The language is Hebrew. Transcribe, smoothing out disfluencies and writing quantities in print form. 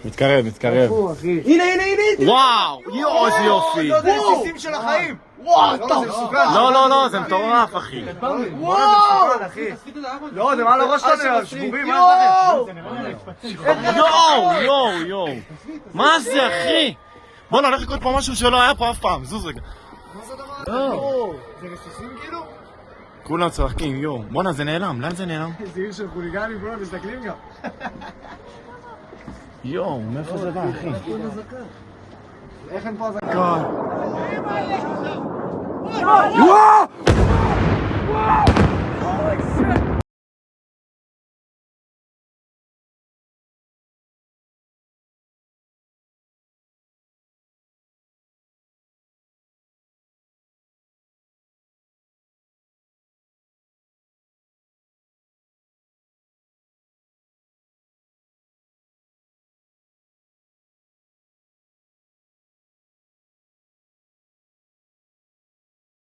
מתקרב. הנה! וואו, יואו, איזה יופי. זה רסיסים של החיים. וואו, זה מסוכן. לא, זה מטורף, אחי. וואו! לא, זה מה לראש שלנו, שבורים, מה לכם? יואו. מה זה, אחי? בוא נלך לקרוא פה משהו שלא היה פה אף פעם, זוז רגע. מה זה הדבר הזה? זה רסיסים כאילו? כולם צוחקים, יואו. בוא'נה, זה נעלם, לאן זה נעלם? זה עיר של חוליגנים, כולם מסתכלים גם. יואו, מאיפה זה בא, אחי? איך אין פה הזקה? וואו!